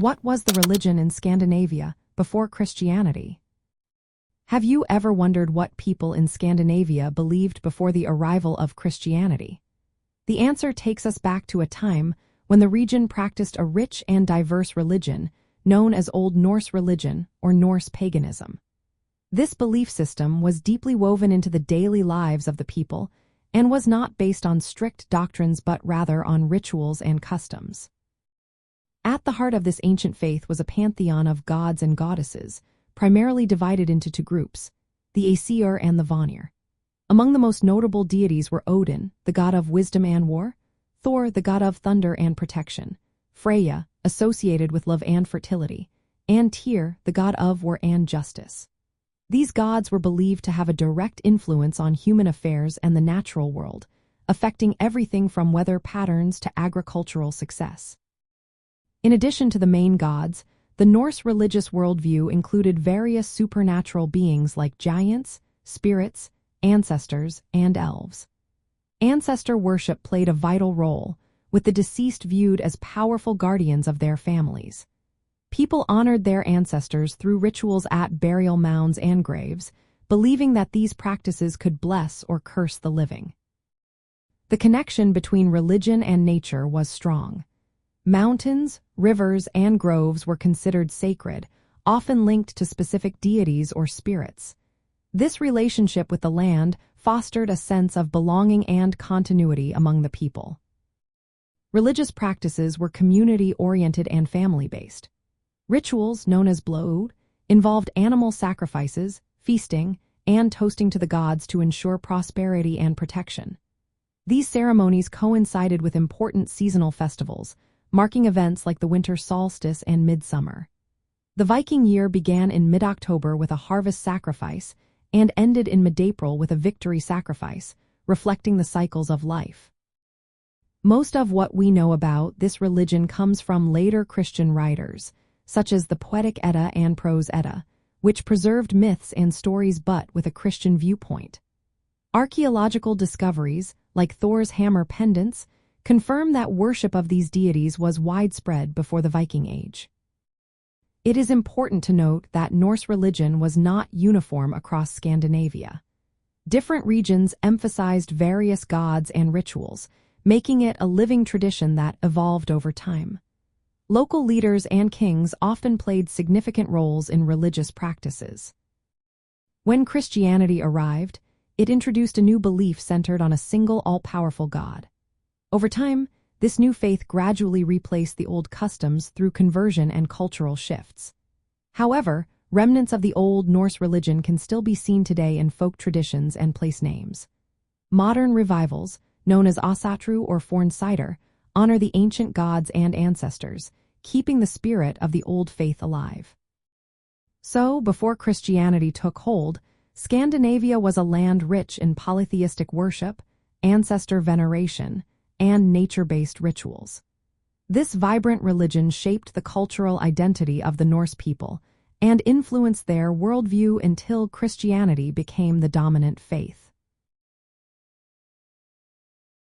What was the religion in Scandinavia before Christianity? Have you ever wondered what people in Scandinavia believed before the arrival of Christianity? The answer takes us back to a time when the region practiced a rich and diverse religion known as Old Norse religion or Norse paganism. This belief system was deeply woven into the daily lives of the people and was not based on strict doctrines but rather on rituals and customs. At the heart of this ancient faith was a pantheon of gods and goddesses, primarily divided into two groups, the Aesir and the Vanir. Among the most notable deities were Odin, the god of wisdom and war, Thor, the god of thunder and protection, Freya, associated with love and fertility, and Tyr, the god of war and justice. These gods were believed to have a direct influence on human affairs and the natural world, affecting everything from weather patterns to agricultural success. In addition to the main gods, the Norse religious worldview included various supernatural beings like giants, spirits, ancestors, and elves. Ancestor worship played a vital role, with the deceased viewed as powerful guardians of their families. People honored their ancestors through rituals at burial mounds and graves, believing that these practices could bless or curse the living. The connection between religion and nature was strong. Mountains, rivers, and groves were considered sacred, often linked to specific deities or spirits. This relationship with the land fostered a sense of belonging and continuity among the people. Religious practices were community-oriented and family-based. Rituals, known as blod, involved animal sacrifices, feasting, and toasting to the gods to ensure prosperity and protection. These ceremonies coincided with important seasonal festivals, marking events like the winter solstice and midsummer. The Viking year began in mid-October with a harvest sacrifice and ended in mid-April with a victory sacrifice, reflecting the cycles of life. Most of what we know about this religion comes from later Christian writers, such as the Poetic Edda and Prose Edda, which preserved myths and stories but with a Christian viewpoint. Archaeological discoveries, like Thor's hammer pendants, confirm that worship of these deities was widespread before the Viking Age. It is important to note that Norse religion was not uniform across Scandinavia. Different regions emphasized various gods and rituals, making it a living tradition that evolved over time. Local leaders and kings often played significant roles in religious practices. When Christianity arrived, it introduced a new belief centered on a single all-powerful God. Over time, this new faith gradually replaced the old customs through conversion and cultural shifts. However, remnants of the Old Norse religion can still be seen today in folk traditions and place names. Modern revivals, known as Asatru or Fornsider, honor the ancient gods and ancestors, keeping the spirit of the old faith alive. So, before Christianity took hold, Scandinavia was a land rich in polytheistic worship, ancestor veneration, and nature-based rituals. This vibrant religion shaped the cultural identity of the Norse people and influenced their worldview until Christianity became the dominant faith.